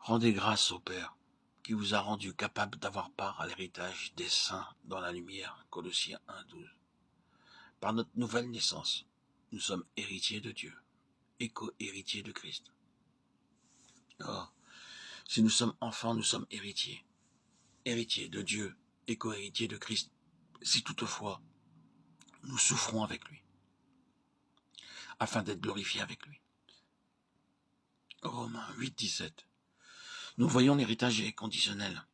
Rendez grâce au Père, qui vous a rendu capable d'avoir part à l'héritage des saints dans la lumière. Colossiens 1,12. Par notre nouvelle naissance, nous sommes héritiers de Dieu et co-héritiers de Christ. Or, si nous sommes enfants, nous sommes héritiers, héritiers de Dieu et co-héritiers de Christ, si toutefois nous souffrons avec lui, afin d'être glorifiés avec lui. Romains 8,17. Nous voyons l'héritage est conditionnel.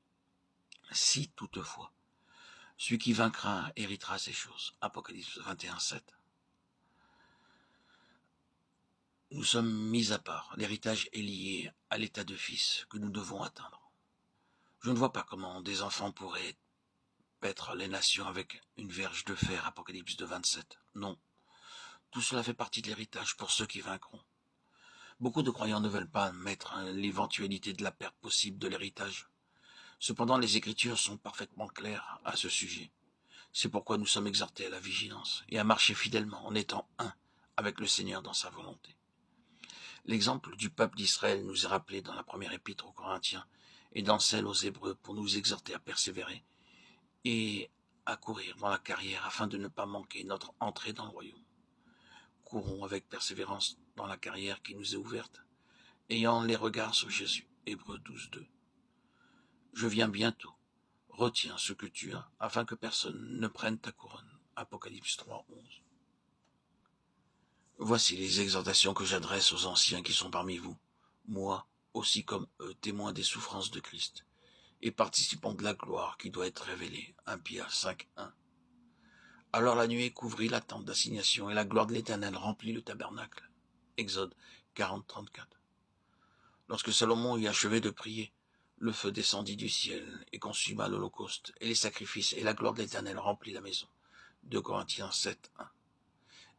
Si toutefois, celui qui vaincra héritera ces choses. Apocalypse 21,7. Nous sommes mis à part. L'héritage est lié à l'état de fils que nous devons atteindre. Je ne vois pas comment des enfants pourraient paître les nations avec une verge de fer. Apocalypse 2,27. Non. Tout cela fait partie de l'héritage pour ceux qui vaincront. Beaucoup de croyants ne veulent pas admettre l'éventualité de la perte possible de l'héritage. Cependant, les Écritures sont parfaitement claires à ce sujet. C'est pourquoi nous sommes exhortés à la vigilance et à marcher fidèlement en étant un avec le Seigneur dans sa volonté. L'exemple du peuple d'Israël nous est rappelé dans la première épître aux Corinthiens et dans celle aux Hébreux pour nous exhorter à persévérer et à courir dans la carrière afin de ne pas manquer notre entrée dans le royaume. Courons avec persévérance dans la carrière qui nous est ouverte, ayant les regards sur Jésus. Hébreux 12,2. Je viens bientôt. Retiens ce que tu as, afin que personne ne prenne ta couronne. Apocalypse 3,11. Voici les exhortations que j'adresse aux anciens qui sont parmi vous, moi aussi comme eux, témoins des souffrances de Christ, et participants de la gloire qui doit être révélée. 1 Pierre 5,1. Alors la nuée couvrit la tente d'assignation, et la gloire de l'Éternel remplit le tabernacle. Exode 40,34. Lorsque Salomon eut achevé de prier, le feu descendit du ciel et consuma l'holocauste et les sacrifices, et la gloire de l'Éternel remplit la maison. 2 Corinthiens 7,1.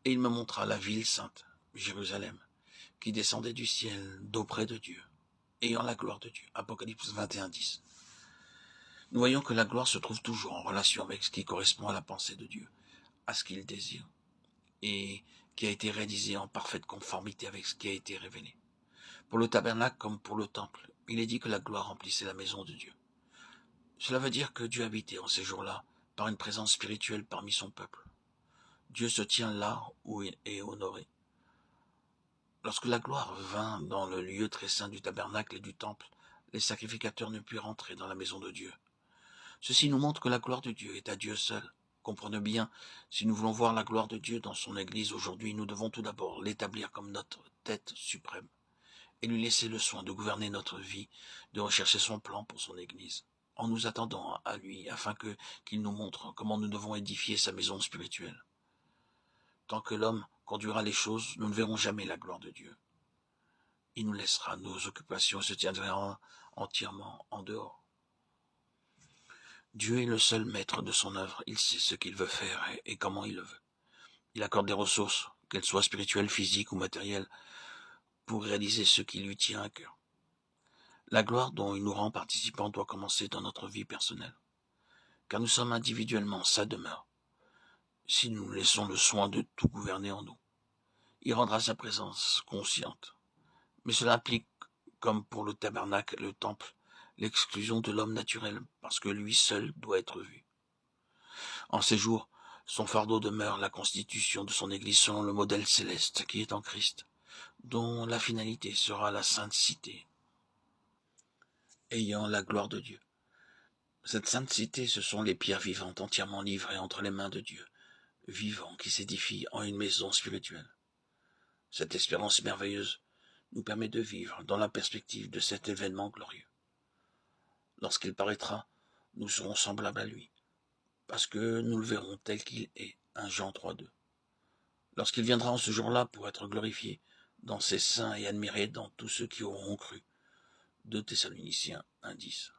Et il me montra la ville sainte, Jérusalem, qui descendait du ciel d'auprès de Dieu, ayant la gloire de Dieu. Apocalypse 21,10. Nous voyons que la gloire se trouve toujours en relation avec ce qui correspond à la pensée de Dieu, à ce qu'il désire, et qui a été réalisé en parfaite conformité avec ce qui a été révélé. Pour le tabernacle comme pour le temple, il est dit que la gloire remplissait la maison de Dieu. Cela veut dire que Dieu habitait en ces jours-là par une présence spirituelle parmi son peuple. Dieu se tient là où il est honoré. Lorsque la gloire vint dans le lieu très saint du tabernacle et du temple, les sacrificateurs ne purent entrer dans la maison de Dieu. Ceci nous montre que la gloire de Dieu est à Dieu seul. Comprenez bien, si nous voulons voir la gloire de Dieu dans son Église aujourd'hui, nous devons tout d'abord l'établir comme notre tête suprême et lui laisser le soin de gouverner notre vie, de rechercher son plan pour son Église, en nous attendant à lui afin qu'il nous montre comment nous devons édifier sa maison spirituelle. Tant que l'homme conduira les choses, nous ne verrons jamais la gloire de Dieu. Il nous laissera nos occupations et se tiendra entièrement en dehors. Dieu est le seul maître de son œuvre. Il sait ce qu'il veut faire et comment il le veut. Il accorde des ressources, qu'elles soient spirituelles, physiques ou matérielles, pour réaliser ce qui lui tient à cœur. La gloire dont il nous rend participants doit commencer dans notre vie personnelle, car nous sommes individuellement sa demeure. Si nous laissons le soin de tout gouverner en nous, il rendra sa présence consciente. Mais cela implique, comme pour le tabernacle et le temple, l'exclusion de l'homme naturel, parce que lui seul doit être vu. En ces jours, son fardeau demeure la constitution de son Église selon le modèle céleste qui est en Christ, dont la finalité sera la sainte cité, ayant la gloire de Dieu. Cette sainte cité, ce sont les pierres vivantes entièrement livrées entre les mains de Dieu, vivant qui s'édifie en une maison spirituelle. Cette espérance merveilleuse nous permet de vivre dans la perspective de cet événement glorieux. Lorsqu'il paraîtra, nous serons semblables à lui, parce que nous le verrons tel qu'il est. 1 Jean 3,2. Lorsqu'il viendra en ce jour-là pour être glorifié dans ses saints et admiré dans tous ceux qui auront cru. 2 Thessaloniciens 1,10.